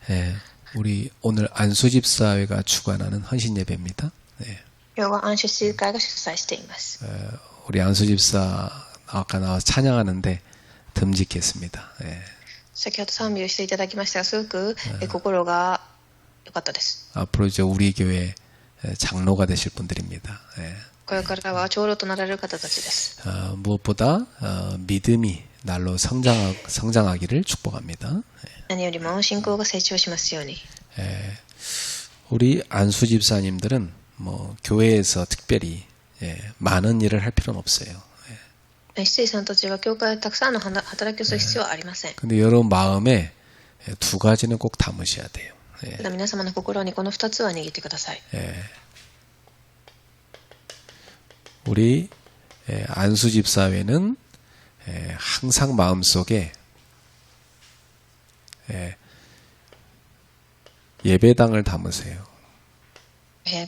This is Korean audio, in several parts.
예, 우리 오늘 안수집사회가 주관하는 헌신 예배입니다. 예, 今日は安出集会が主催しています。 우리 안수집사 아까 나와서 찬양하는데 듬직했습니다. 예, 先ほど賛美をしていただきましたが、すごく心が良かったです。 앞으로 이제 우리 교회 장로가 되실 분들입니다. 예, これからは長老となられる方たちです。 무엇보다 믿음이 날로 성장하기를 축복합니다. 何よりも信仰が成長しますように。 우리 안수집사님들은 뭐 교회에서 특별히 많은 일을 할 필요는 없어요. 執事さんたちは教会でたくさんの働きをする必要はありません。 근데 여러분 마음에 두 가지는 꼭 담으셔야 돼요. ただ皆様の心にこの2つは握ってください。 우리 안수집사회는 항상 마음속에 예배당을 담으세요.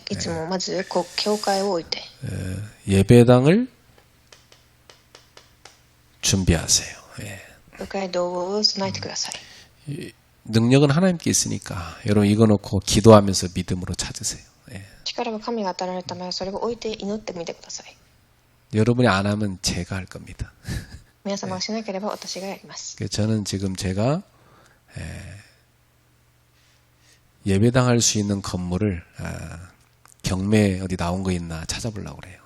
いつもまず教会を置いて 예배당을 준비하세요. 教会堂を備えてください。 능력은 하나님께 있으니까 여러분 이거 놓고 기도하면서 믿음으로 찾으세요. 力は神が与えられた場合、それを置いて祈ってみてください。 여러분이 안 하면 제가 할 겁니다. 皆様がしなければ私がやります。 저는 지금 제가 예배당 할 수 있는 건물을 경매에 어디 나온 거 있나 찾아보려고 그래요.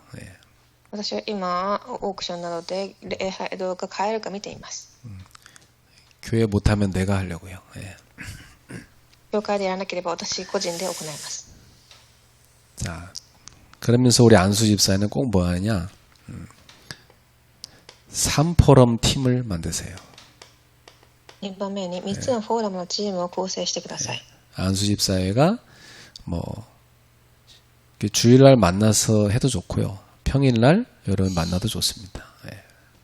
私は今オークションなどで礼拝堂が買えるか見ています。 교회 못하면 내가 하려고요. 教会でやらなければ私個人で行います。 자, 그러면서 우리 안수집사는 꼭 뭐 하느냐? 3포럼 팀을 만드세요. 2番目に3つのフォーラムのチームを構成してください。 안수집사회가 뭐 주일날 만나서 해도 좋고요. 평일날 여러분 만나도 좋습니다.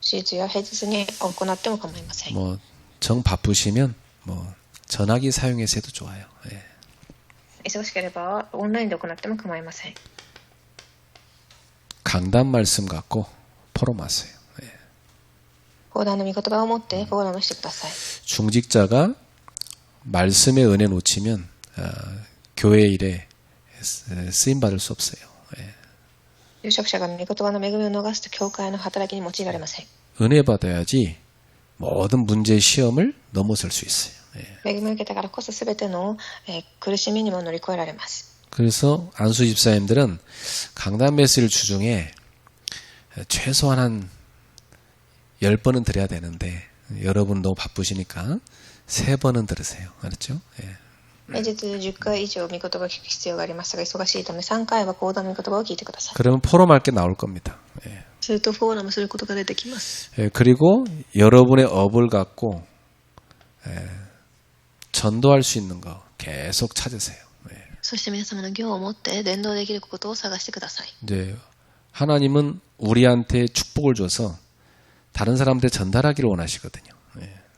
手術や平日に行っても構いません。 뭐 정 바쁘시면 뭐 전화기 사용해서 해도 좋아요. 忙しければオンラインで行っても構いません。 강단 말씀 갖고 포럼하세요. 講談の御言葉を持ってフォーラムしてください。 중직자가 말씀의 은혜 놓치면 교회 일에 쓰임 받을 수 없어요. 有職者が御言葉の恵みを逃すと教会の働きに用いられません。 은혜 받아야지 모든 문제 시험을 넘어설 수 있어요. 恵みを受けたからこそ全ての苦しみにも乗り越えられます。 그래서 안수 집사님들은 강단 메시지를 주중에 최소한 한 10번은 드려야 되는데 여러분 너무 바쁘시니까 3번은 들으세요. 알았죠? 平日10回以上御言葉を聞く必要がありますが、忙しいため3回は講談の御言葉を聞いてください。 그러면 포럼할 게 나올 겁니다. するとフォーラムすることが出てきます。 그리고 여러분의 업을 갖고 전도할 수 있는 거 계속 찾으세요. そして皆様の業を持って伝道できることを探してください。 이제 하나님은 우리한테 축복을 줘서 다른 사람한테 전달하기를 원하시거든요.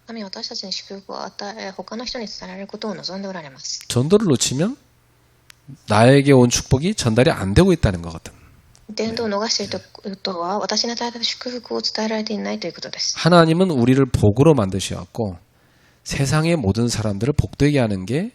神は私たちに祝福を与え、他の人に伝えられることを望んでおられます。 전도를 놓치면 나에게 온 축복이 전달이 안 되고 있다는 거거든. 伝道を逃しているということは、私に与えた祝福を伝えられていないということです。 하나님은 우리를 복으로 만드셔갖고 세상의 모든 사람들을 복되게 하는 게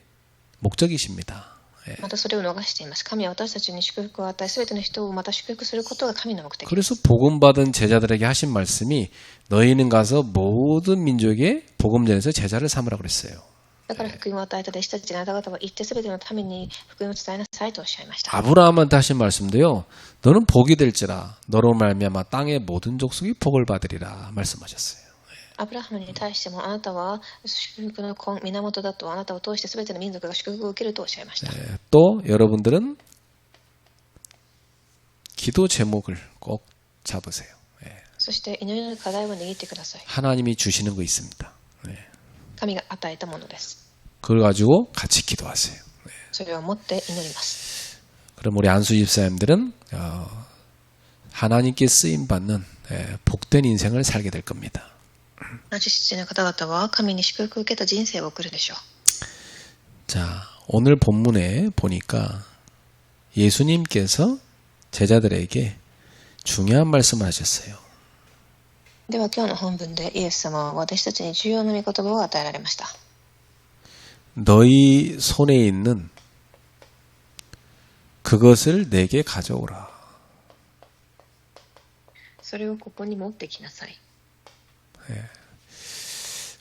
목적이십니다. またそれを逃しています。神は私たちに祝福を与え、すべての人をまた祝福することが神の目的です。 그래서 복음 받은 제자들에게 하신 말씀이 너희는 가서 모든 민족의 복음 전해서 제자를 삼으라 그랬어요. だから福音を与えた弟子たちにあなた方は行ってすべての民に福音を伝えなさいとおっしゃいました。 아브라함한테 하신 말씀도요. 너는 복이 될지라 너로 말미암아 땅의 모든 족속이 복을 받으리라 말씀하셨어요. アブラハムに対してもあなたは祝福の源だと、あなたを通してすべての民族が祝福を受けるとおっしゃいました。 또 여러분들은 기도 제목을 꼭 잡으세요. そして祈りの課題を握ってください。 하나님이 주시는 거 있습니다. 神が与えたものです。 그걸 가지고 같이 기도하세요. それを持って祈ります。 그럼 우리 안수 집사님들은 하나님께 쓰임 받는 복된 인생을 살게 될 겁니다. 安出の方々は神に祝福を受けた人生を送るでしょう。 자, 오늘 본문에 보니까 예수님께서 제자들에게 중요한 말씀을 하셨어요. では今日の本文でイエス様は私たちに重要な御言葉を与えられました。 너희 손에 있는 그것을 내게 가져오라. それをここに持ってきなさい。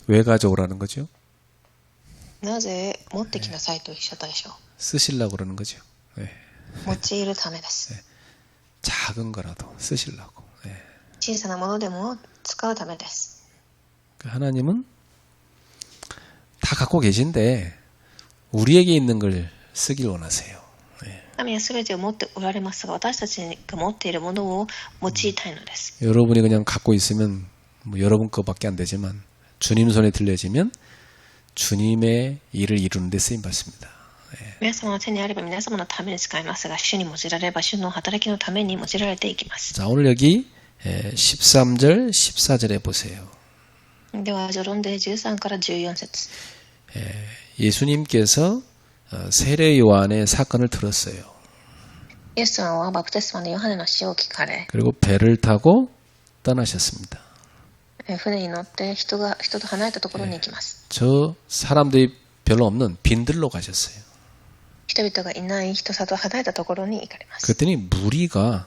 왜 가져오라는 거죠? なぜ持ってきなさいとおっしゃったでしょ 쓰시려고 그러는 거죠. 예. う。用いるためです。 작은 거라도 쓰시려고. 예. 小さなものでも使うためです。 하나님은 다 갖고 계신데 우리에게 있는 걸 쓰길 원하세요. 神は全てを持っておられますが、私たちが持っているものを用いたいのです。 여러분이 그냥 갖고 있으면 뭐 여러분 거밖에 안 되지만 주님 손에 들려지면 주님의 일을 이루는 데 쓰임 받습니다. 皆様の手にあれば皆様のために使いますが、主に用いられれば主の働きのために用いられていきます。 자, 오늘 여기 13절, 14절에 보세요. では序論で13から14節。 예수님께서 세례 요한의 사건을 들었어요. イエス様はバプテスマのヨハネの死を聞かれ、 그리고 배를 타고 떠나셨습니다. 船に乗って人と離れたところに行きます。 저 사람들이 별로 없는 빈들로 가셨어요. 人々がいない人里離れたところに行かれます。 그랬더니 무리가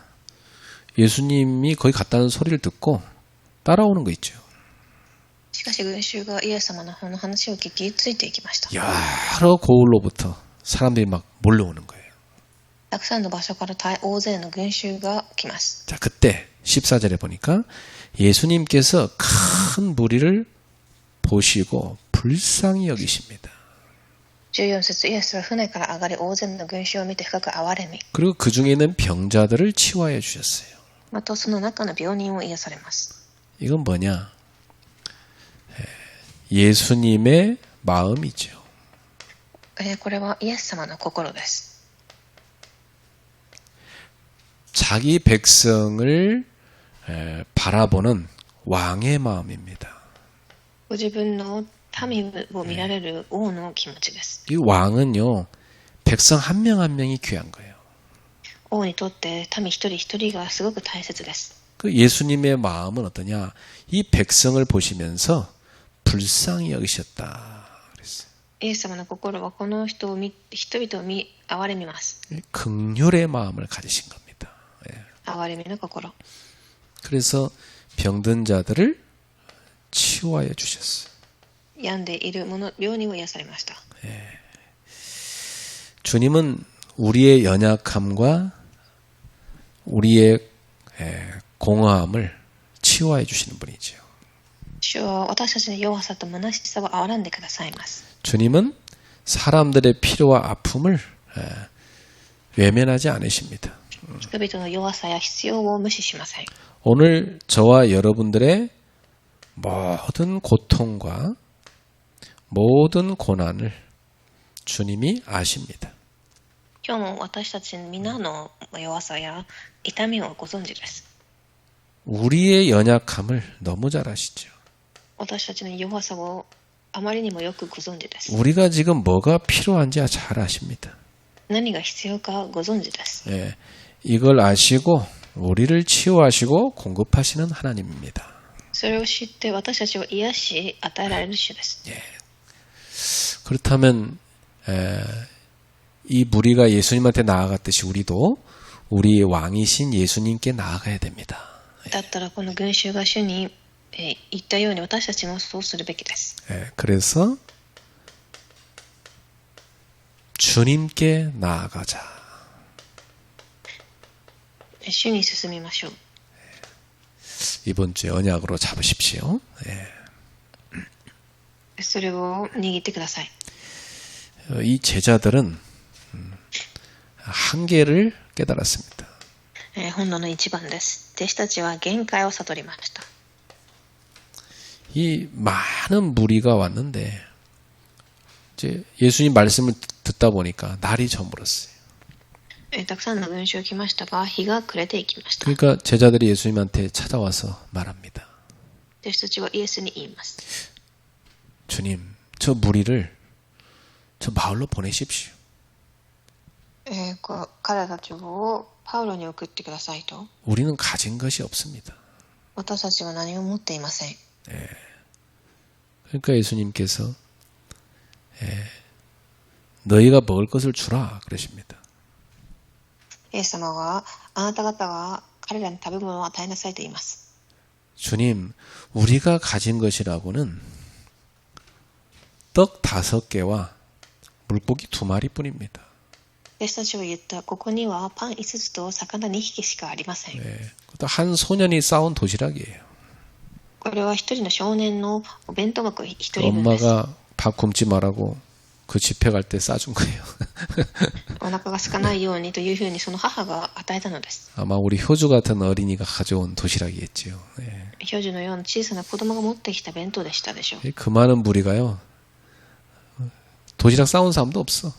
예수님이 거기 갔다는 소리를 듣고 따라오는 거 있죠. しかし群衆がイエス様の話を聞きついていきました。 여러 고을로부터 사람들이 막 몰려오는 거예요. たくさんの場所から大勢の群衆が来ます。 자, 그때 14절에 보니까 예수님께서 큰 무리를 보시고 불쌍히 여기십니다. 14節、イエスは船から上がり大勢の群衆を見て深く憐れみ、 그리고 그 중에 있는 병자들을 치유하여 주셨어요. またその中の病人を癒されます。 이건 뭐냐? 예수님의 마음이죠. これはイエス様の心です。 자기 백성을 바라보는 왕의 마음입니다. ご自分の民を見られる王の気持ちです。 이 왕은요, 백성 한 명 한 명이 귀한 거예요. 王にとって民一人一人がすごく大切です。 그 예수님의 마음은 어떠냐? 이 백성을 보시면서 불쌍히 여기셨다. 그랬어요. イエス様の心はこの人々を憐れみます。 긍휼의 마음을 가지신 겁니다. 예. 憐れみの心。 그래서 병든 자들을 치유하여 주셨어요. 病んでいる病人を癒されました。 주님은 우리의 연약함과 우리의 공허함을 치유하여 주시는 분이죠. 主は私たちの弱さと虚しさを憐れんでくださいます。 주님은 사람들의 필요와 아픔을 외면하지 않으십니다. 人々の弱さや必要を無視しません。 오늘 저와 여러분들의 모든 고통과 모든 고난을 주님이 아십니다. 今日も私たち皆の弱さや痛みをご存知です。 우리의 연약함을 너무 잘 아시죠. 私たちの弱さをあまりにもよくご存知です。 우리가 지금 뭐가 필요한지 잘 아십니다. 何が必要かご存知です。 예, 이걸 아시고 우리를 치유하시고 공급하시는 하나님입니다. それを知って私たちを癒し与えられる主です。 그렇다면 이 무리가 예수님한테 나아갔듯이 우리도 우리 왕이신 예수님께 나아가야 됩니다. だったらこの群衆が主に言ったように私たちもそうするべきです。 그래서 주님께 나아가자. 主に進みましょう。 이번 주에 언약으로 잡으십시오. それを握ってください。 이 제자들은 한계를 깨달았습니다. 本能の一番です。弟子たちは限界を悟りました。 이 많은 무리가 왔는데 이제 예수님 말씀을 듣다 보니까 날이 저물었어요. たくさんの群衆来ましたが、日が暮れていきました。 그러니까 제자들이 예수님한테 찾아와서 말합니다. 弟子たちはイエスに言います。 주님, 저 무리를 저 마을로 보내십시오. 彼たちをパウロに送ってくださいと。 우리는 가진 것이 없습니다. 私たちは何も持っていません。 그러니까 예수님께서 너희가 먹을 것을 주라 그러십니다. イエス様はあなた方が彼らに食べ物を与えなさいと言います。 주님, 우리가 가진 것이라고는 떡 5개와 물고기 2마리뿐입니다. 私たちは言った、ここにはパン5つと魚2匹しかありません。 네, 그것도 한 소년이 싸운 도시락이에요. これは一人の少年のお弁当箱1人分です。 엄마가 밥 굶지 말라고 그 집회 갈 때 싸준 거예요. お腹が空かないようにというふうにその母が与えたのです。 아마 우리 효주 같은 어린이가 가져온 도시락이겠지요. 네. 表示のような小さな子供が持ってきた弁当でしたでしょう。 그 많은 무리가요. 도시락 싸운 사람도 없어.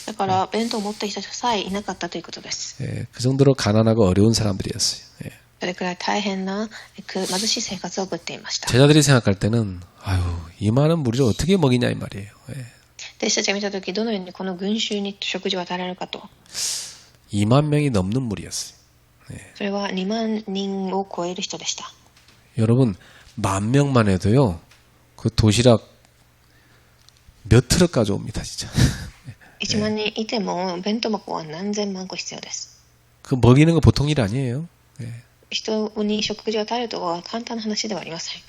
だから弁当を持ってきた人さえいなかったということです。 예, 그 정도로 가난하고 어려운 사람들이었어요. 예. それくらい大変な貧しい生活を送っていました。 제자들이 생각할 때는 아유 이 많은 무리를 어떻게 먹이냐 이 말이에요. 예. 弟子たちが見たとき、どのようにこの群衆に食事を与えられるかと。 2만 명이 넘는 무리였어요. それは2万人を超える人でした。 여러분 10,000명만 해도요. 그 도시락 몇 트럭 가져옵니다 진짜. 1万人いても弁当箱は何千万個必要です。 그 먹이는 거 보통 일 아니에요. 예. 人に食事を与えるとは簡単な話ではありません。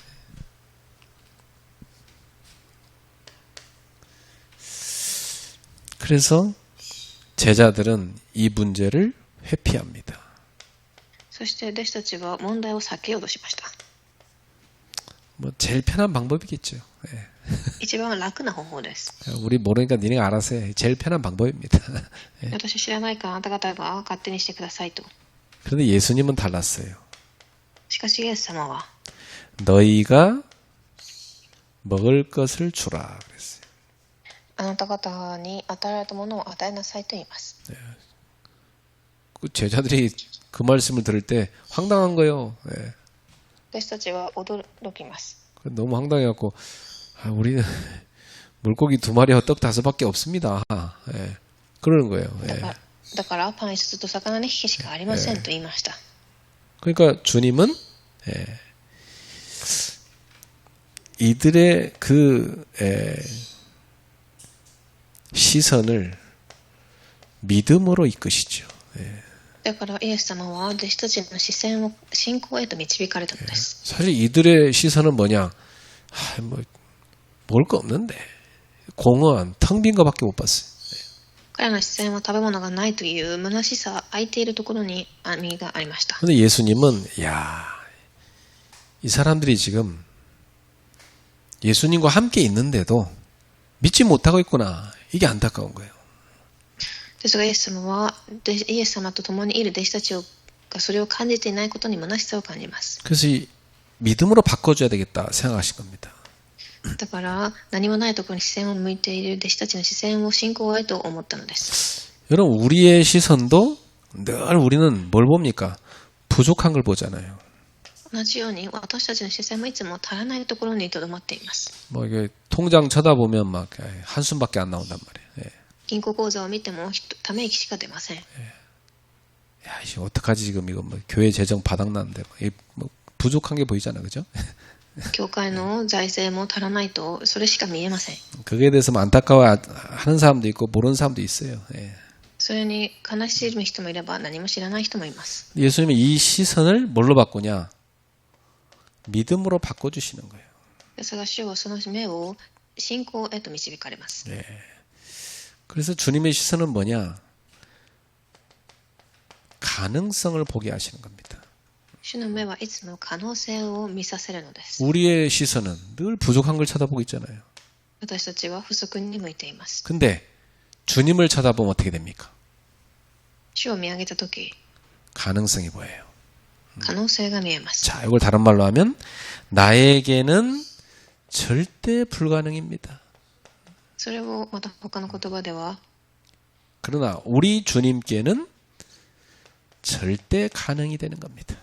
그래서 제자들은 이 문제를 회피합니다. そして弟子たちは問題を避けようとしました。 뭐 제일 편한 방법이겠죠. 예. 一番楽な方法です。 우리 모르니까 니네가 알아서 해. 제일 편한 방법입니다. 예. 私知らないからあなた方が勝手にしてくださいと。 그런데 예수님은 달랐어요. しかしイエス様は 너희가 먹을 것을 주라 그랬어요. あなた方に与えられたものを与えなさいと言います。 그 제자들이 그 말씀을 들을 때 황당한 거예요. 예. 私たちは驚きます。 너무 황당해갖고 아, 우리는 물고기 2마리와 떡 5밖에 없습니다. 예. 그러는 거예요. 예. だからパン5つと魚2匹しかありませんと言いました。 그러니까 주님은 예. 이들의 그 시선을 믿음으로 이끄시죠. 예. だからイエス様は弟子たちの視線を信仰へと導かれたのです。 사실 이들의 시선은 뭐냐? 아, 뭐 먹을 거 없는데 공원 텅 빈 거밖에 못 봤어요. 彼らの視線は食べ物がないという虚しさ、空いているところに網がありました。 근데 예수님은 야, 이 사람들이 지금 예수님과 함께 있는데도 믿지 못하고 있구나. 이게 안타까운 거예요. ですがイエス様はイエス様と共にいる弟子たちがそれを感じていないことに虚しさを感じます。 그래서 이 믿음으로 바꿔줘야 되겠다 생각하신 겁니다. だから何もないところに視線を向いている弟子たちの視線を信仰へと思ったのです。 여러분 우리의 시선도 늘 우리는 뭘 봅니까? 부족한 걸 보잖아요. 同じように私たちの視線もいつも足らないところにとどまっています。 뭐 이게 통장 쳐다보면 막 한숨밖에 안 나온단 말이에요. 예. 銀行口座を見てもため息しか出ません。 야, 이씨 어떡하지 지금 이거 뭐 교회 재정 바닥났는데 뭐 부족한 게 보이잖아, 그죠? 教会の財政も足らないとそれしか見えません。 그거에 대해서 안타까워하는 사람도 있고 모르는 사람도 있어요. 예. それに悲しむ人もいれば何も知らない人もいます。 예수님은 이 시선을 뭘로 바꾸냐? 믿음으로 바꿔주시는 거예요. ですが主はその目を信仰へと導かれます。 예. 그래서 주님의 시선은 뭐냐? 가능성을 보게 하시는 겁니다. 主の目はいつも可能性を見させるのです。 우리의 시선은 늘 부족한 걸 쳐다보고 있잖아요. 私たちは不足に向いています。 근데 주님을 쳐다보면 어떻게 됩니까? 主を見上げたとき、 가능성이 보여요. 可能性が見えます。 자, 이걸 다른 말로 하면 나에게는 절대 불가능입니다. それをまた他の言葉では、 그러나 우리 주님께는 절대 가능이 되는 겁니다.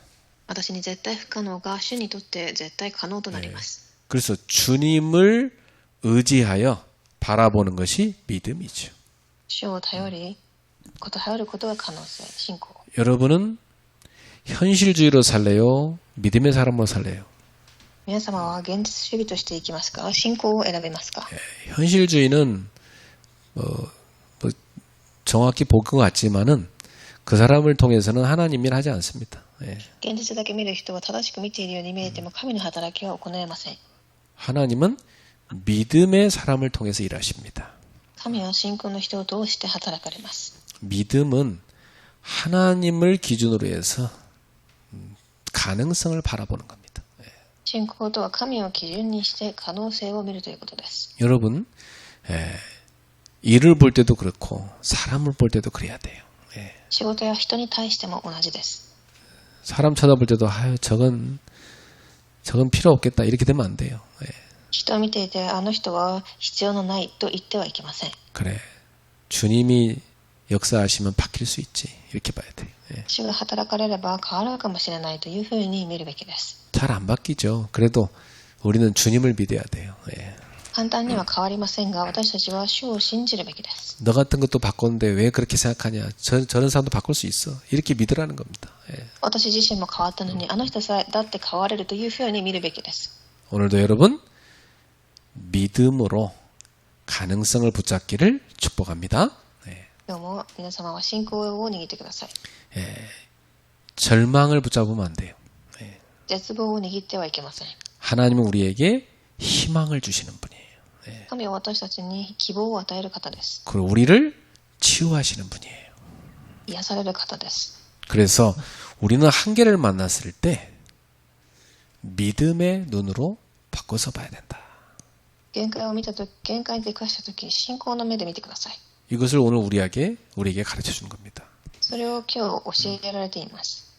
私に絶対不可能が主にとって絶対可能となります。 그래서 주님을 의지하여 바라보는 것이 믿음이죠. 主を頼ることが可能性、信仰。 여러분은 현실주의로 살래요? 믿음의 사람으로 살래요? 皆様は現実主義としていきますか、信仰を選びますか。 현실주의는 정확히 본 것 같지만은 그 사람을 통해서는 하나님 일 하지 않습니다. 예. 現実だけ見る人は正しく見ているように見えても神の働きは行えません。 하나님은 믿음의 사람을 통해서 일하십니다. 神は信仰の人を通して働かれます。 믿음은 하나님을 기준으로 해서 가능성을 바라보는 겁니다. 예. 信仰とは神を基準にして可能性を見るということです。 여러분, 일을 볼 때도 그렇고 사람을 볼 때도 그래야 돼요. 예. 仕事や人に対しても同じです。 사람 쳐다볼 때도 저건 필요 없겠다 이렇게 되면 안 돼요. 예. 人を見ていてあの人は必要のないと言ってはいけません。 그래, 주님이 역사하시면 바뀔 수 있지 이렇게 봐야 돼요. 예. 主が働かれれば変わるかもしれないというふうに見るべきです。 잘 안 바뀌죠. 그래도 우리는 주님을 믿어야 돼요. 예. 簡単には変わりませんが私たちは主を信じるべきです。 너 같은 것도 바꿨는데 왜 그렇게 생각하냐? 저런 사람도 바꿀 수 있어. 이렇게 믿으라는 겁니다. 예. 私自身も変わったのにあの人さえだって変われるというふうに見るべきです。 오늘도 여러분 믿음으로 가능성을 붙잡기를 축복합니다. 예. 今日も皆様は信仰を握ってください。 절망을 붙잡으면 안 돼요. 絶望を握ってはいけません。 하나님은 우리에게 희망을 주시는 분이에요. 神は私たちに希望を与える方です。 그리고 우리를 치유하시는 분이에요. 癒される方です。 그래서 우리는 한계를 만났을 때 믿음의 눈으로 바꿔서 봐야 된다. 限界を見たとき、限界に出くわしたとき、信仰の目で見てください。 이것을 오늘 우리에게 가르쳐 주는 겁니다. それを今日教えられています。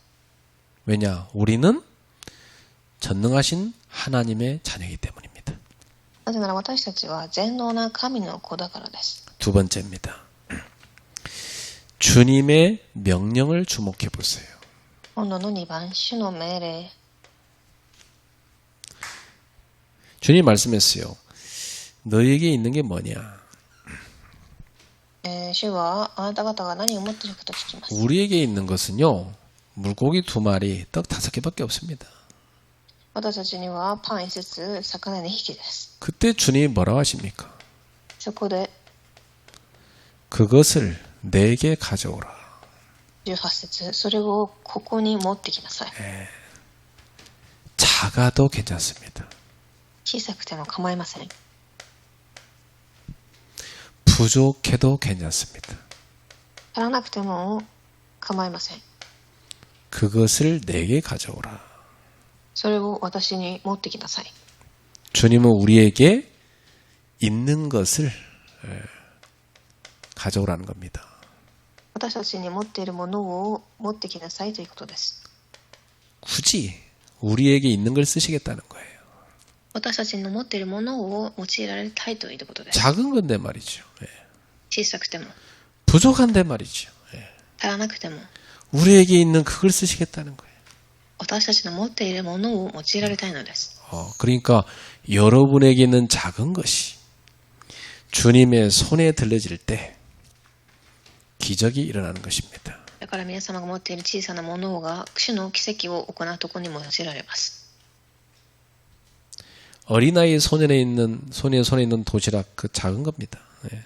왜냐? 우리는 전능하신 하나님의 자녀이기 때문입니다. なぜなら私たちは全能な神の子だからです。 두 번째입니다. 주님의 명령을 주목해 보세요. 今度の2番、主の命令。 주님 말씀했어요. 너에게 있는 게 뭐냐? 主はあなた方が何を持っているかと聞きます。 우리에게 있는 것은요. 물고기 2마리, 떡 5개밖에 없습니다. 私たちにはパン5つ、魚2匹です。 그때 주님이 뭐라고 하십니까? そこで 그것을 내게 가져오라. 18節、それをここに持ってきなさい。 작아도 괜찮습니다. 小さくても構いません。 부족해도 괜찮습니다. 足らなくても構いません。 그것을 내게 가져오라. それを私に持ってきなさい。 주님은 우리에게 있는 것을 가져오라는 겁니다. 私たちに持っているものを持ってきなさいということです。 굳이 우리에게 있는 걸 쓰시겠다는 거예요. 私たちの持っているものを用いられたいということです。 작은 건데 말이죠. 예. 小さくても 부족한데 말이죠. 예. 足らなくても 우리에게 있는 그걸 쓰시겠다는 거예요. 私たちの持っているものを用いられたいのです。 그러니까 여러분에게 있는 작은 것이 주님의 손에 들려질 때 기적이 일어나는 것입니다. だから皆様が持っている小さなものが主の奇跡を行うところにも用いられます。 어린아이의 손에 있는 도시락 그 작은 겁니다. 예.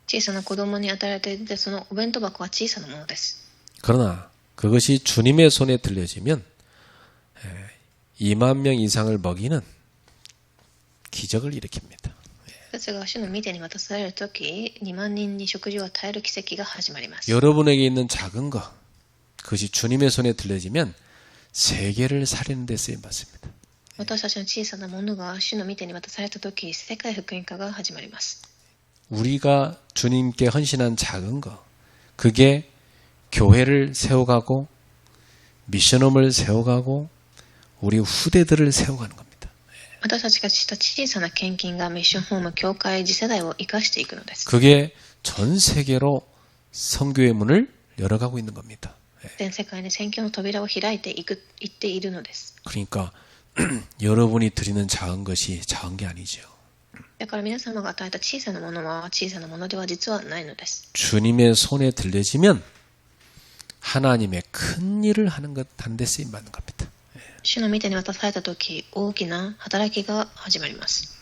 小さな子供に与えられていてそのお弁当箱は小さなものです。 그러나 그것이 주님의 손에 들려지면 2만 명 이상을 먹이는 기적을 일으킵니다. それが主の御手に渡されるとき、2万人に食事を与える奇跡が始まります。 여러분에게 있는 작은 것, 그것이 주님의 손에 들려지면 세계를 살리는 데 쓰임 받습니다. 私たちの小さなものが主の御手に渡されたとき、世界福音化が始まります。 우리가 주님께 헌신한 작은 것, 그게 교회를 세워가고 미션홈을 세워가고 우리 후대들을 세워가는 겁니다. 私たちがした小さな献金がミッションホーム、教会、次世代を生かしていくのです。 그게 전 세계로 선교의 문을 열어가고 있는 겁니다. 全世界に宣教の扉を開いていっているのです。 그러니까 여러분이 드리는 작은 것이 작은 게 아니죠. だから皆様が与えた小さなものは小さなものでは実はないのです。 주님의 손에 들려지면 하나님의 큰 일을 하는 데 쓰임 받는 겁니다. 主の御手に渡されたとき、大きな働きが始まります。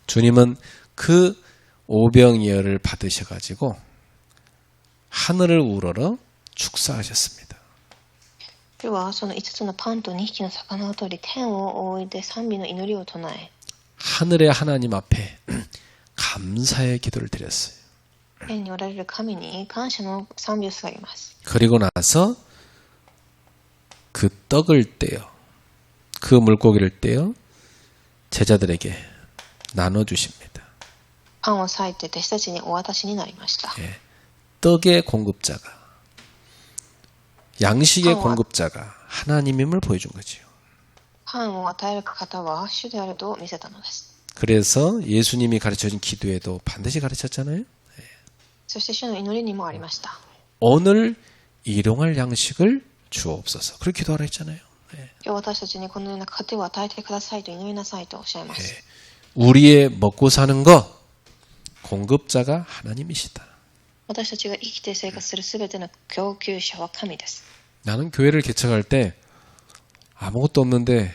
주님은 그 오병이어를 받으셔가지고 하늘을 우러러 축사하셨습니다. 主はその5つのパンと2匹の魚を取り、天を仰いで賛美の祈りを唱え、 하늘의 하나님 앞에 감사의 기도를 드렸어요. 天におられる神に感謝の賛美を捧げます。 그리고 나서 그 떡을 떼어 그 물고기를 떼어 제자들에게 나눠주십니다. パンを裂いて弟子たちにお渡しになりました。 떡의 공급자가 양식의 공급자가 하나님임을 보여준 거지요. パンを与える方は主であると見せたのです。 그래서 예수님이 가르쳐준 기도에도 반드시 가르쳤잖아요. そして主の祈りにもありました。 오늘 일용할 양식을 주옵소서. 그렇게 기도하라 했잖아요. 今日私たちにこのような糧を与えてくださいと祈りなさいとおっしゃいます。 우리의 먹고 사는 것 공급자가 하나님이시다. 私たちが生きて生活するすべての供給者は神です。 나는 교회를 개척할 때 아무것도 없는데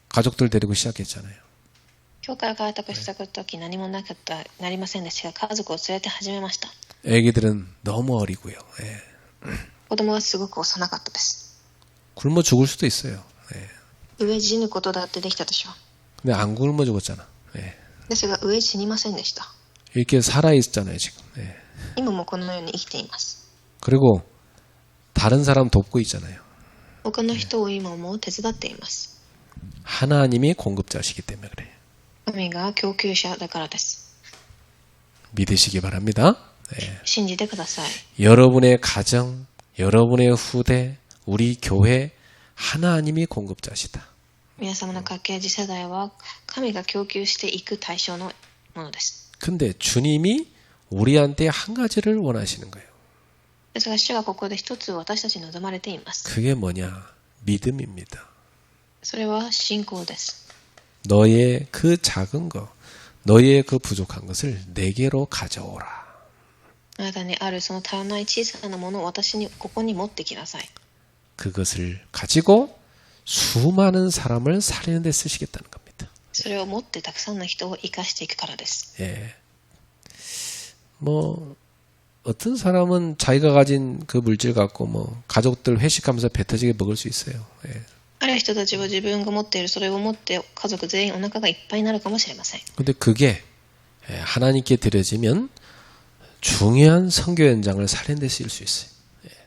가족들 데리고 시작했잖아요. 教会を開拓したとき何もなかったなりませんでしたが、家族を連れて始めました。 애기들은 너무 어리고요.子供はすごく幼かったです。 굶어 죽을 수도 있어요. 飢え死ぬことだってできたでしょう。 근데 안 굶어 죽었잖아. ですが飢え死にませんでした。 이렇게 살아있잖아요 지금. 今もこのように生きています。 그리고 다른 사람 돕고 있잖아요. 他の人を今も手伝っています。 하나님이 공급자시기 때문에 그래요. 神が供給者だからです。 믿으시기 바랍니다. 信じてください。 여러분의 가정, 여러분의 후대, 우리 교회 하나님이 공급자시다. 皆様の家系次世代は神が供給していく対象のものです。 근데 주님이 우리한테 한 가지를 원하시는 거예요. ですが主がここで一つ私たちに望まれています。 그게 뭐냐? 믿음입니다. それは信仰です。 너의 그 작은 것, 너의 그 부족한 것을 내게로 가져오라. あなたにあるその足らない小さなものを私にここに持ってきなさい。 그것을 가지고 수많은 사람을 살리는 데 쓰시겠다는 겁니다. それを持ってたくさんの人を生かしていくからです。 예. 뭐 어떤 사람은 자기가 가진 그 물질 갖고 뭐 가족들 회식하면서 배 터지게 먹을 수 있어요. 예. ある人たちは自分が持っているそれを持って家族全員お腹がいっぱいになるかもしれません。 근데 그게 하나님께 드려지면 중요한 선교 현장을 살리는 데 쓰일 수 있어요.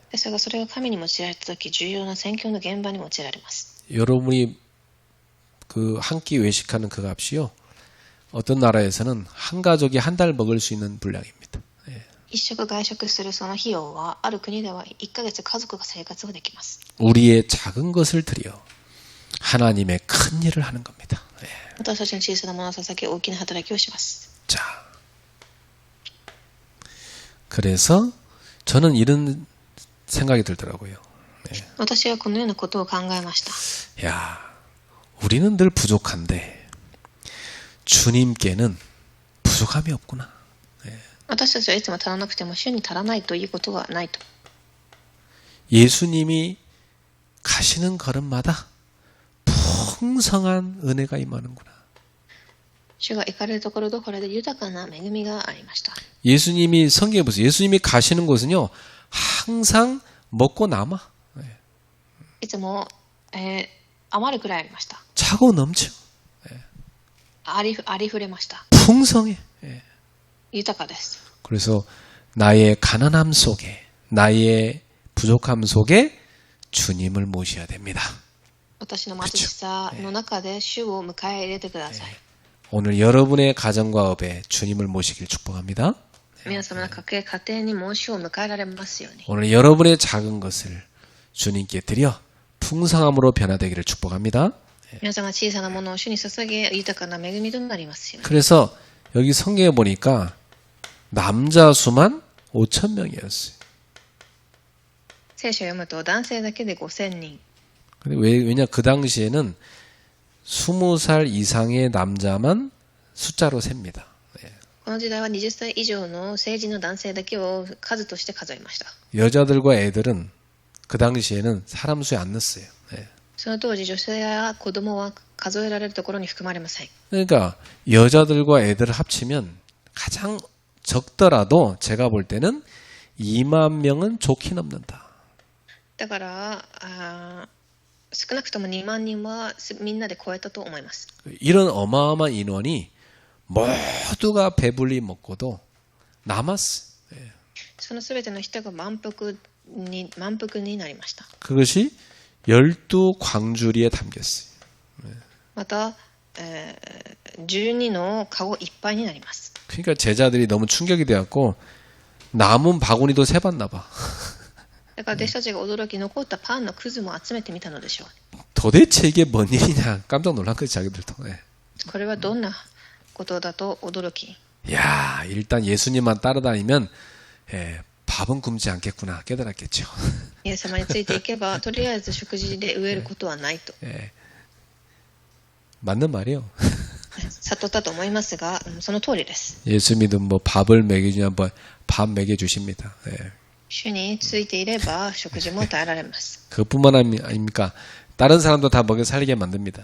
ですがそれが神に用いられた時重要な宣教の現場に用いられます。 여러분이 그 한 끼 외식하는 그 값이요. 어떤 나라에서는 한 가족이 한 달 먹을 수 있는 분량입니다. 一食外食するその費用はある国では1ヶ月家族が生活ができます。 우리의 작은 것을 드려 하나님의 큰 일을 하는 겁니다. 私たちの小さなものを捧げ大きな働きをします。 자, 그래서 저는 이런 생각이 들더라고요. 私はこのようなことを考えました。 야, 우리는 늘 부족한데 주님께는 부족함이 없구나. 私たちはいつも足らなくても主に足らないということはないと。 예수님이 가시는 걸음마다 풍성한 은혜가 임하는구나. 主が行かれるところどころで豊かな恵みがありました。 예수님이 성경에 보세요. 예수님이 가시는 곳은요. 항상 먹고 남아. いつも、余るくらいありました。 차고 넘쳐. ありふれました。 풍성해. 豊かです。 그래서 나의 가난함 속에 나의 부족함 속에 주님을 모셔야 됩니다. 私の貧しさの中で主を迎え入れてください。 오늘 여러분의 가정과 업에 주님을 모시길 축복합니다. 皆様の家庭にも主を迎えられますように。 오늘 여러분의 작은 것을 주님께 드려 풍성함으로 변화되기를 축복합니다. 皆様が小さなものを主に捧げ豊かな恵みとなりますように。 그래서 여기 성경에 보니까 남자 수만 5,000명이었어요. 聖書を読むと男性だけで5000人。 왜냐 그 당시에는 20살 이상의 남자만 숫자로 셉니다. この時代は20歳以上の成人の男性だけを数として数えました。 여자들과 애들은 그 당시에는 사람 수에 안 넣었어요. その当時女性や子供は数えられるところに含まれません。 그러니까 여자들과 애들을 합치면 가장 적더라도 제가 볼 때는 2만 명은 좋게 넘는다. だから少なくとも2万人はみんなで超えたと思います。 이런 어마어마한 인원이 모두가 배불리 먹고도 남았어. そのすべての人が満腹になりました。 그것이 12광주리에 담겼어요. また、12のカゴいっぱいになります。 그러니까 제자들이 너무 충격이 되었고 남은 바구니도 세봤나 봐. だから弟子たちが驚き残ったパンのくずも集めてみたのでしょう。 도대체 이게 뭔 일이냐 깜짝 놀란 거지 자기들도. これはどんなことだと驚き。 야 일단 예수님만 따라다니면 밥은 굶지 않겠구나 깨달았겠죠. イエス様についていけばとりあえず食事で飢えることはないと 맞는 말이에요. 悟ったと思いますが、その通りです。 예수 믿으면 뭐 밥을 먹여주냐 뭐 밥 먹여주십니다. 主についていれば食事も与えられます。 그뿐만 아닙니까? 다른 사람도 다 먹여 살리게 만듭니다.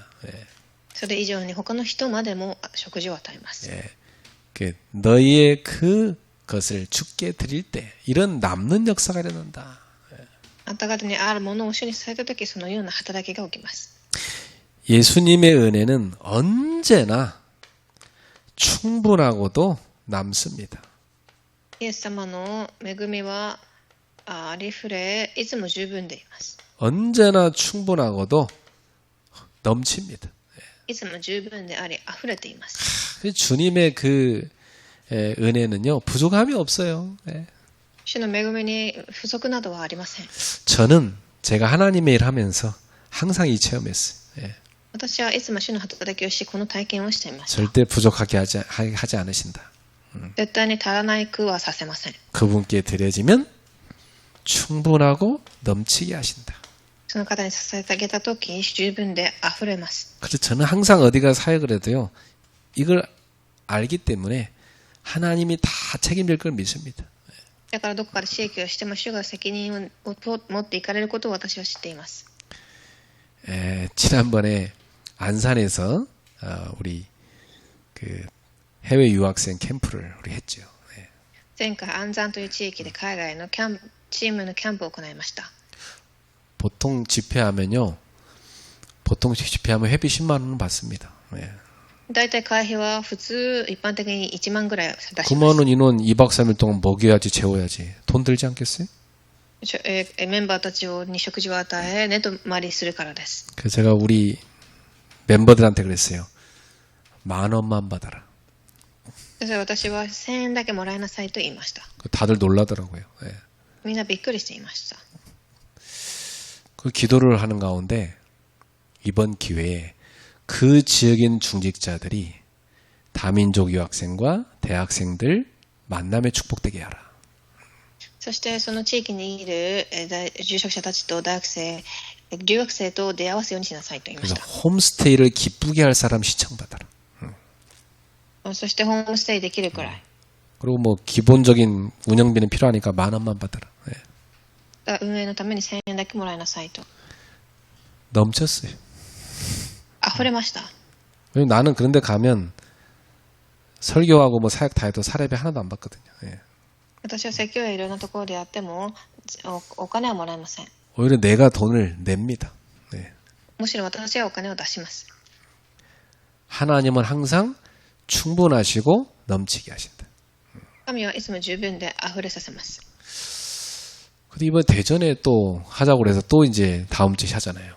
それ以上に他の人までも食事を与えます。 너희의 그것을 주께 드릴 때 이런 남는 역사가 일어난다. あなた方にあるものを主にされたとき、そのような働きが起きます。 예수님의 은혜는 언제나 충분하고도 남습니다. イエス様の恵みはありふれ、いつも十分でいます。 언제나 충분하고도 넘칩니다. いつも十分であり、溢れています。 주님의 그 은혜는요 부족함이 없어요. 主の恵みに不足などはありません。 저는 제가 하나님의 일을 하면서 항상 이 체험했어요. 私はいつも主の働きをし、この体験をしていました。 절대 부족하게 하지 않으신다. 絶対に足らない句はさせません。 그분께 드려지면 충분하고 넘치게 하신다. その方に捧げたとき、十分で溢れます。 그래서 저는 항상 어디가 사역을 해도요 이걸 알기 때문에 하나님이 다 책임질 걸 믿습니다. だからどこかで刺激をしても主が責任を持っていかれることを私は知っています。 지난번에 안산에서 우리 그 해외 유학생 캠프를 우리 했죠. 前回安山という地域で海外のチームのキャンプを行いました。 보통 집회하면 회비 10만 원은 받습니다. だいたい会費は普通一般的に1万ぐらい出します。 9만 원 인원 2박 3일 동안 먹여야지 재워야지 돈 들지 않겠어요? メンバーたちに食事を与え寝泊まりするからです。 그래서 제가 우리 멤버들한테 그랬어요. 10,000원만 받아라. それ私は1000円だけもらいなさいと言いました。 다들 놀라더라고요. みんなびっくりしていました。 그 기도를 하는 가운데 이번 기회에 그 지역인 중직자들이 다민족 유학생과 대학생들 만남에 축복되게 하라. そしてその地域にいる住職者たちと大学生、留学生と出会わせようにしなさいと言いまし 그래서 た。 홈스테이를 기쁘게 할 사람 시청받아라. そしてホームステイできるくらい。 그리고 뭐 기본적인 운영비는 필요하니까 10,000원만 받아라. 運営のために1000円だけもらいなさいと。 넘쳤어요. 溢れました。 왜냐면 나는 그런데 가면 설교하고 뭐 사역 다 해도 사례비 하나도 안 받거든요. 私は説教やいろんなところでやってもお金はもらえません。 오히려 내가 돈을 냅니다. むしろ私はお金を出します。 하나님은 항상 충분하시고 넘치게 하신다. 神はいつも十分で溢れさせます。 근데 이번 대전에 또 하자고 그래서 또 이제 다음 주에 하잖아요.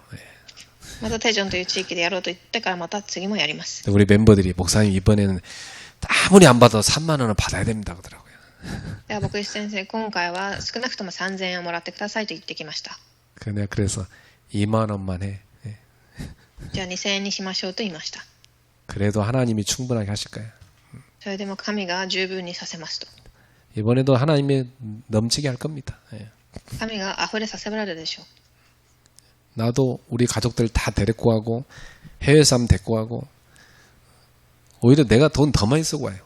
またテジョンという地域でやろうと言ってからまた次もやります。 우리 멤버들이 목사님 이번에는 아무리 안 받아도 3만 원은 받아야 됩니다 그러더라고요. では牧師先生、今回は少なくとも3000円をもらってくださいと言ってきました。 내가 그래서 2만 원만 해. じゃあ2000円にしましょうと言いました。 그래도 하나님이 충분하게 하실 거예요. それでも神が十分にさせますと。 이번에도 하나님이 넘치게 할 겁니다. 神が溢れさせられるでしょう。 나도 우리 가족들 다 데리고 가고 해외 사람 데리고 가고 오히려 내가 돈 더 많이 쓰고 와요.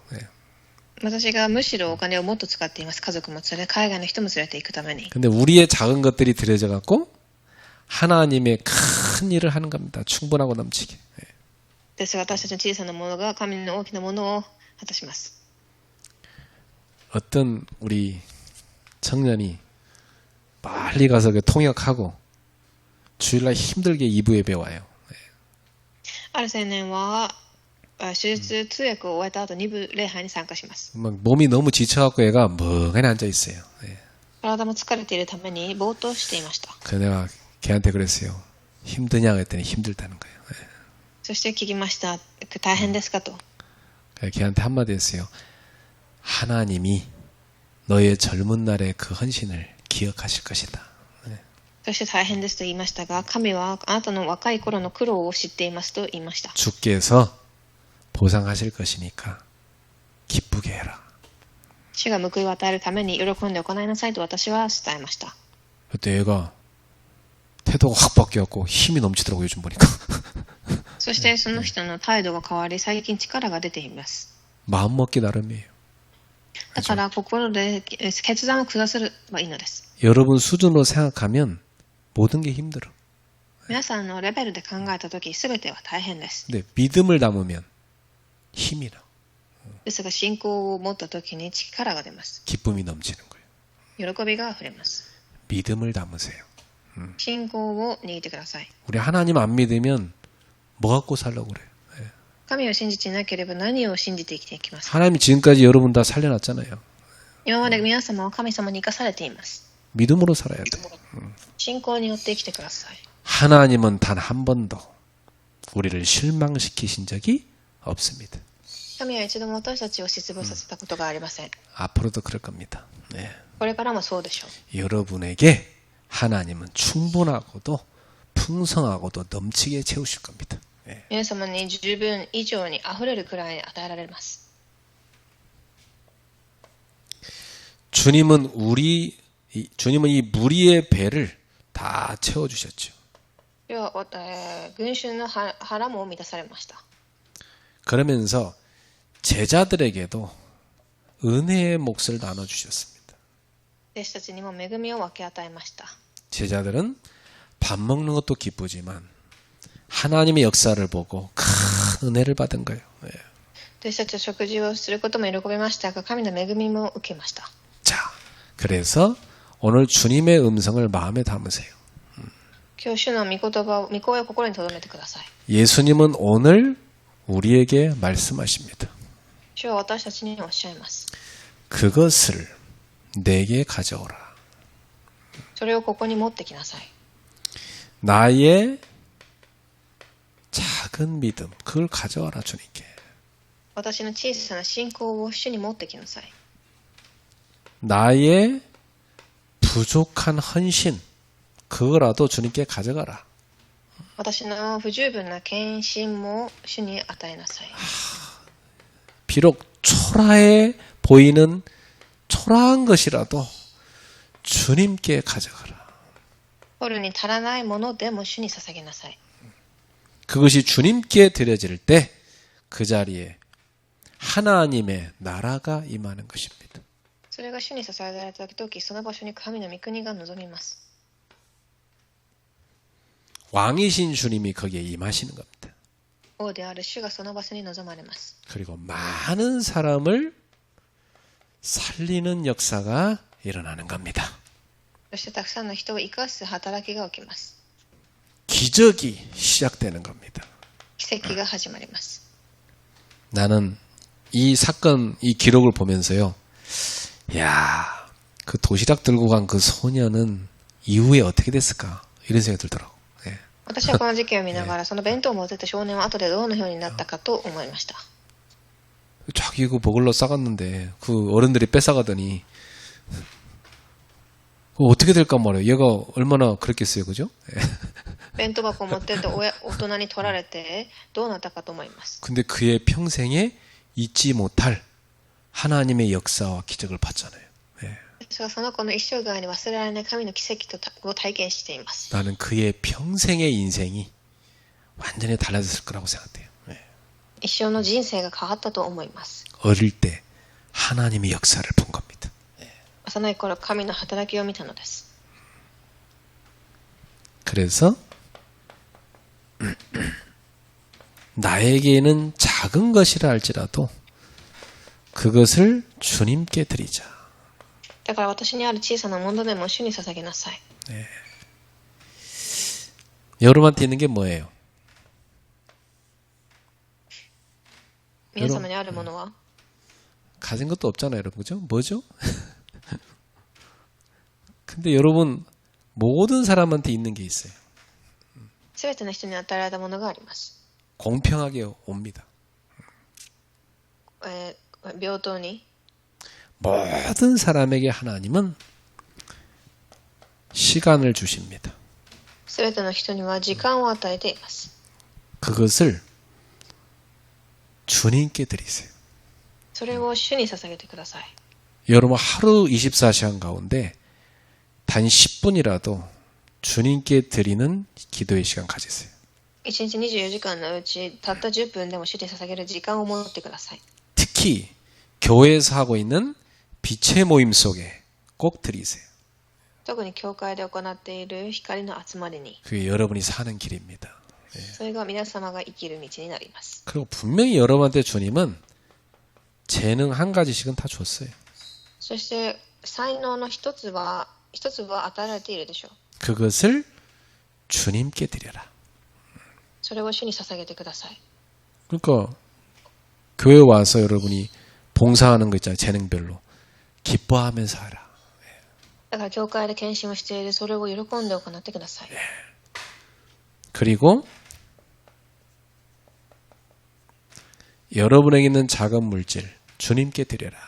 私がむしろお金をもっと使っています。家族も連れ、海外の人も連れて行くために。 근데 우리의 작은 것들이 들여져 갖고 하나님의 큰 일을 하는 겁니다. 충분하고 넘치게. ですが私たちの小さなものが神の大きなものを果たします。 어떤 우리 청년이 빨리 가서 그 통역하고 주일날 힘들게 2부 예배 와요. ある青年は手術通訳を終えた後2部礼拝に参加します。 막 몸이 너무 지쳐갖고 얘가 멍하니 앉아 있어요. 体も疲れているためにぼーっとしていました。 그래서 내가 걔한테 그랬어요. 힘드냐 그랬더니 힘들다는 거예요. そして聞きました。大変ですかと。 걔한테 한마디 했어요. 하나님이 너의 젊은 날의 그 헌신을 기억하실 것이다. そして大変ですと言いましたが、神はあなたの若い頃の苦労を知っていますと言いました。 주께서 보상하실 것이니까 기쁘게 해라. 主が報いを与えるために喜んで行いなさいと私は伝えました。 그때 얘가 태도가 확 바뀌었고 힘이 넘치더라고요. 요즘 보니까. そしてその人の態度が変わり、最近力が出ています。 마음먹기 나름이에요. だから心で決断を下せばいいのです。 여러분 수준으로 생각하면 모든 게 힘들어. 皆さんのレベルで考えたとき、すべては大変です。 근데 믿음을 담으면 힘이 나. ですが信仰を持ったときに力が出ます。 기쁨이 넘치는 거예요. 喜びが溢れます。 믿음을 담으세요. 信仰を握ってください。 우리 하나님 안 믿으면 뭐 갖고 살려고 그래요. 神を信じていなければ何を信じて生きていきますか。 하나님이 지금까지 여러분 다 살려놨잖아요. 今まで皆様は神様に生かされています。 믿음으로 살아야 돼. 信仰によって生きてください。 하나님은 단 한 번도 우리를 실망시키신 적이 없습니다. 神は一度も私たちを失望させたことがありません。 앞으로도 그럴 겁니다. 네. これからもそうでしょう。 여러분에게 하나님은 충분하고도 풍성하고도 넘치게 채우실 겁니다. 네. 皆様に十分以上に溢れるくらい与えられます。 주님은 이 무리의 배를 다 채워주셨죠. 要は群衆の腹も満たされました。 그러면서 제자들에게도 은혜의 몫을 나눠주셨습니다. 弟子たちにも恵みを分け与えました。 제자들은 밥 먹는 것도 기쁘지만 하나님의 역사를 보고 큰 은혜를 받은 거예요. 예. 弟子たちは食事をすることも喜びましたが、神の恵みも受けました。 자, 그래서 오늘 주님의 음성을 마음에 담으세요. 今日主の御声を心に留めてください。 예수님은 오늘 우리에게 말씀하십니다. 主は私たちにおっしゃいます。 그것을 내게 가져오라. それをここに持ってきなさい。 나의 작은 믿음, 그걸 가져와라 주님께. 私の小さな信仰を主に持ってきなさい。 나의 부족한 헌신, 그거라도 주님께 가져가라. 私の不十分な献身も主に与えなさい。 비록 초라해 보이는 초라한 것이라도 주님께 가져가라. 取るに足らないものでも主に捧げなさい。 그것이 주님께 드려질 때 그 자리에 하나님의 나라가 임하는 것입니다. それが主に捧げられたとき、その場所に神の御国が臨みます。 왕이신 주님이 거기에 임하시는 겁니다. 王である主がその場所に臨まれます。 그리고 많은 사람을 살리는 역사가 일어나는 겁니다. そしてたくさんの人を生かす働きが起きます。 기적이 시작되는 겁니다. 奇跡が始まります。 나는 이 사건, 이 기록을 보면서요. 야, 그 도시락 들고 간 그 소녀는 이후에 어떻게 됐을까? 이런 생각이 들더라고. 예. 私はこの事件を見ながら、その弁当を持ってた少年は後でどのようになったかと思いました。 자기 그 먹을러 싸갔는데 그 어른들이 뺏어가더니 어떻게 될까 말이에요. 얘가 얼마나 그랬겠어요, 그죠? 예. 弁当箱を持ってって大人に取られてどうなったかと思います。 근데 그의 평생에 잊지 못할 하나님의 역사와 기적을 봤잖아요. 예. ですがその子の一生涯に忘れられない神の奇跡を体験しています。 나는 그의 평생의 인생이 완전히 달라졌을 거라고 생각해요. 예. 一生の人生が変わったと思います。 어릴 때 하나님의 역사를 본 겁니다. 幼い頃神の働きを見たのです。 그래서 나에게는 작은 것이라 할지라도 그것을 주님께 드리자. だから私にある小さなものでも主に捧げなさい。 여러분한테 있는 게 뭐예요? 皆様にあるものは 가진 것도 없잖아요, 여러분. 그죠? 뭐죠? 근데 여러분, 모든 사람한테 있는 게 있어요. すべての人に与えられたものがあります。 공평하게 옵니다. 平等に 모든 사람에게 하나님은 시간을 주십니다. すべての人には時間を与えています。 그것을 주님께 드리세요. それを主に捧げてください。 여러분 하루 24시간 가운데 단 10분이라도 주님께 드리는 기도의 시간 가지세요. 1日24時間のうちたった10分でも主に捧げる時間を持ってください。 특히 교회에서 하고 있는 빛의 모임 속에 꼭 드리세요. 特に教会で行っている光の集まりに、 그게 여러분이 사는 길입니다. それが皆様が生きる道になります。 그리고 분명히 여러분한테 주님은 재능 한 가지씩은 다 줬어요. そして才能の一つは与えられているでしょう。 그것을 주님께 드려라. それを主に捧げてください。 그러니까 교회 와서 여러분이 봉사하는 거 있잖아요. 재능별로. 기뻐하면서 하라. だから教会で献身をしているそれを喜んで行ってください。 그리고 여러분에게 있는 작은 물질 주님께 드려라.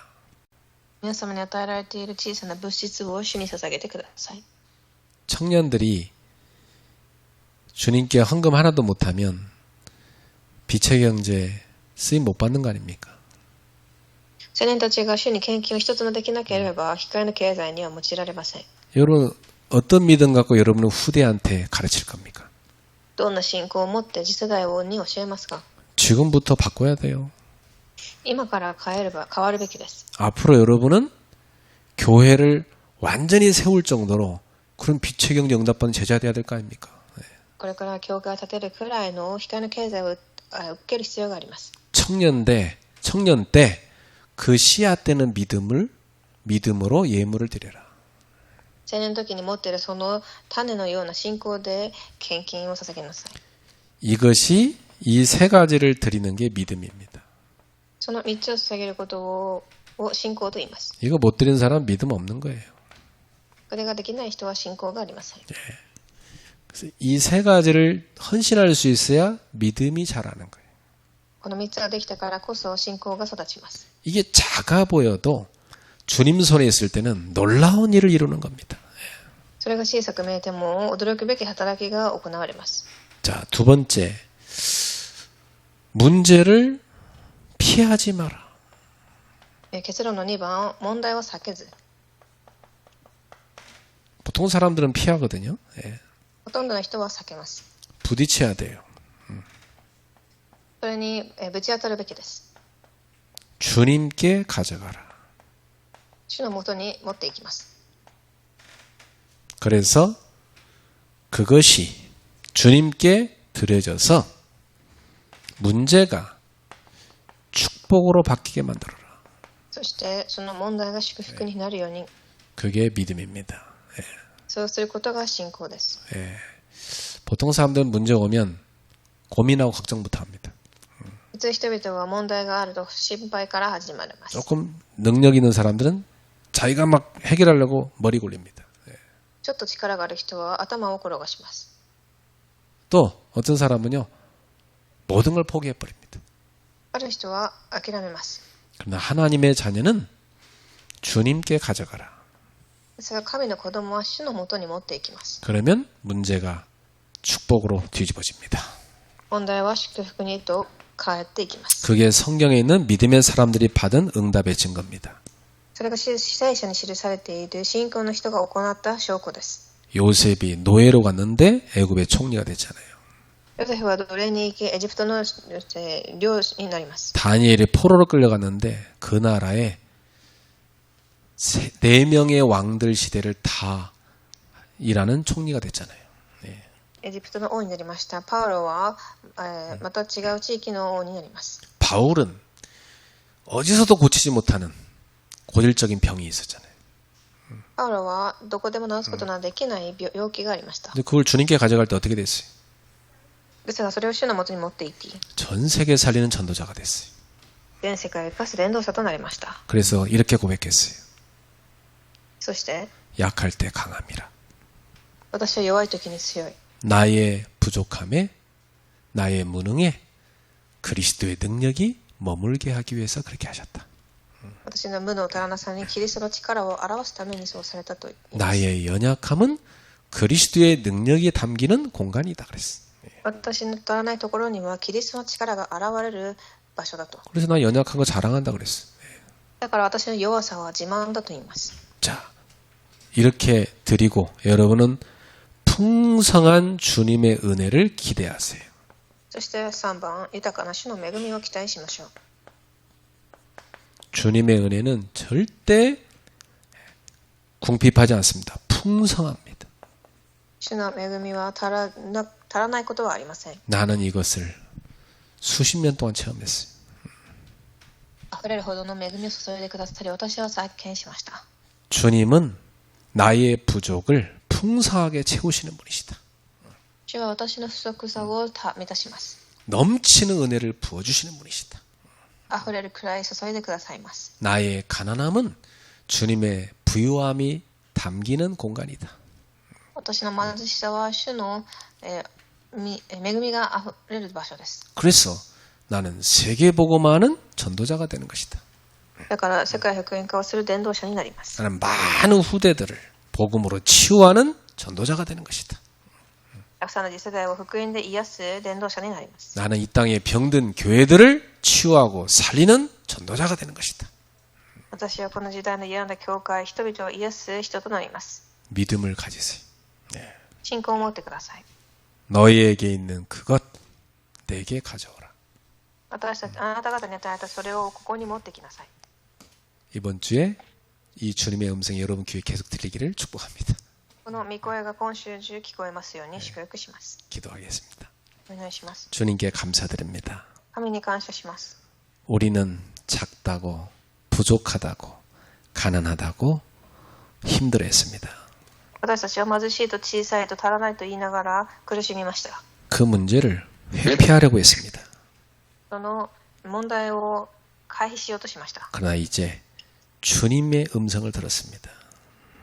皆様に与えられている小さな物質を主に捧げてください。 청년들이 주님께 헌금 하나도 못하면 빛의 경제 쓰임 못 받는 거 아닙니까? 青年たちが主に献金を一つもできなければ光の経済には用いられません。 여러분 어떤 믿음 갖고 여러분은 후대한테 가르칠 겁니까? どんな信仰を持って次世代に教えますか？ 지금부터 바꿔야 돼요. 今から変わるべきです。 앞으로 여러분은 교회를 완전히 세울 정도로 그런 빛의 경제 응답받는 제자 돼야 될 거 아닙니까? これから教会を建てるくらいの光の経済を受ける必要があります。 청년 때 그 씨앗 되는 믿음으로 예물을 드려라. 青年の時に持っているその種のような信仰で献金を捧げなさい。 이것이 이 세 가지를 드리는 게 믿음입니다. その3つを捧げることを信仰と言います。 이거 못 드리는 사람은 믿음 없는 거예요. これができない人は信仰がありません。 그래서 이 세 가지를 헌신할 수 있어야 믿음이 자라는 거예요. この3つができたからこそ信仰が育ちます。 이게 작아 보여도 주님 손에 있을 때는 놀라운 일을 이루는 겁니다. それが小さく見えても驚くべき働きが行われます。 자, 두 번째. 문제를 피하지 마라. 結論の2番、問題を避けず。 보통 사람들은 피하거든요. 예. ほとんどの人は避けます。 부딪혀야 돼요. それにぶち当たるべきです。 주님께 가져가라. 主のもとに持っていきます。 그래서 그것이 주님께 드려져서 문제가 축복으로 바뀌게 만들어라. そしてその問題が祝福になるように、 그게 믿음입니다. そうすることが信仰です。 보통 사람들은 문제 오면 고민하고 걱정부터 합니다. 普通人々は問題があると心配から始まります。 조금 능력 있는 사람들은 자기가 막 해결하려고 머리 굴립니다. ちょっと力がある人は頭を転がします。 또 어떤 사람은요 모든 걸 포기해 버립니다. ある人は諦めます。 그러나 하나님의 자녀는 주님께 가져가라. ですが神の子供は主のもとに持っていきます。 그러면 문제가 축복으로 뒤집어집니다. 問題は祝福にと変えていきます。 그게 성경에 있는 믿음의 사람들이 받은 응답의 증거입니다. それが聖書に記されている信仰の人が行った証拠です。 요셉이 노예로 갔는데 애굽의 총리가 됐잖아요. ヨセフは奴隷に行きエジプトの領になります。 다니엘이 포로로 끌려갔는데 그 나라에 4명의 왕들 시대를 다 일하는 총리가 됐잖아요. 예. エジプトの王になりました。パウロは、また違う地域の王になります。 바울은 어디서도 고치지 못하는 고질적인 병이 있었잖아요. パウロはどこでも治すことのできない病気がありました。 근데 그걸 주님께 가져갈 때 어떻게 됐어요? ですがそれを主の元に持って行き、 전 세계 살리는 전도자가 됐어요. 全世界を生かす伝道者となりました。 그래서 이렇게 고백했어요. そして、 약할 때 강함이라. 私は弱い時に強い。 나의 부족함에 나의 무능에 그리스도의 능력이 머물게 하기 위해서 그렇게 하셨다. 私の無の足らなさにキリストの力を表すためにそうされたと言います。 나의 연약함은 그리스도의 능력이 담기는 공간이다 그랬어. 私の足らないところにはキリストの力が現れる場所だと。 그래서 나 연약한 거 자랑한다 그랬어. だから私の弱さは自慢だと言います。 자, 이렇게 드리고 여러분은 풍성한 주님의 은혜를 기대하세요. そして3番、豊かな主の恵みを期待しましょう。 주님의 은혜는 절대 궁핍하지 않습니다. 풍성합니다. 主の恵みは足らないことはありません。 나는 이것을 수십 년 동안 체험했어요. 溢れるほどの恵みを注いでくださり、私は再建しました。 주님은 나의 부족을 풍성하게 채우시는 분이시다. 主は私の不足さを満たします。 넘치는 은혜를 부어주시는 분이시다. 溢れるくらい注いでくださいます。 나의 가난함은 주님의 부유함이 담기는 공간이다. 私の貧しさは主の、恵みが溢れる場所です。 그래서 나는 세계복음화하는 전도자가 되는 것이다. だから世界福音化をする伝道者になります。 나는 많은 후대들을 복음으로 치유하는 전도자가 되는 것이다. たくさんの次世代を福音で癒す伝道者になります。 나는 이 땅에 병든 교회들을 치유하고 살리는 전도자가 되는 것이다. 私はこの時代の病んだ教会、人々を癒す人となります。 믿음을 가지세요. 信仰を持ってください。 너희에게 있는 그것 내게 가져오라. あなた方に与えたそれをここに持ってきなさい。 이번 주에 이 주님의 음성이 여러분 귀에 계속 들리기를 축복합니다. この御声が今週中聞こえますように祝福します。 기도하겠습니다. お願いします。 주님께 감사드립니다. 神に感謝します。 우리는 작다고 부족하다고 가난하다고 힘들어했습니다. 私たちは貧しいと小さいと足らないと言いながら苦しみました。 그 문제를 회피하려고 했습니다. その問題を回避しようとしました。 그러나 이제 주님의 음성을 들었습니다.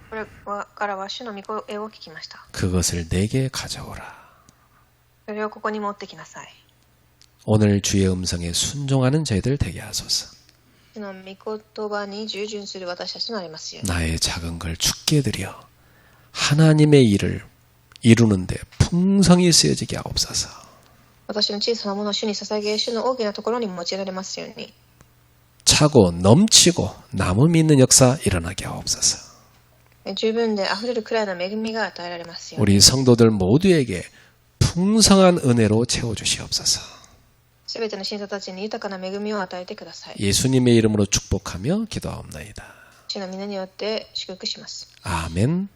これからは主の御声を聞きました。 그것을 내게 가져오라. それをここに持ってきなさい。 오늘 주의 음성에 순종하는 저희들 되게 하소서. 主の御言葉に従順する私たちとなりますように。 나의 작은 걸 주께 드려 하나님의 일을 이루는데 풍성히 쓰여지게 하옵소서. 私の小さなものを主に捧げ、主の大きなところに用いられますように。 차고 넘치고 남음이 있는 역사 일어나게 하옵소서. 十分で溢れるくらいの恵みが与えられますように。 우리 성도들 모두에게 풍성한 은혜로 채워주시옵소서. すべての信者たちに豊かな恵みを与えてください。 예수님의 이름으로 축복하며 기도하옵나이다. 主の皆によって祝福します。 아멘.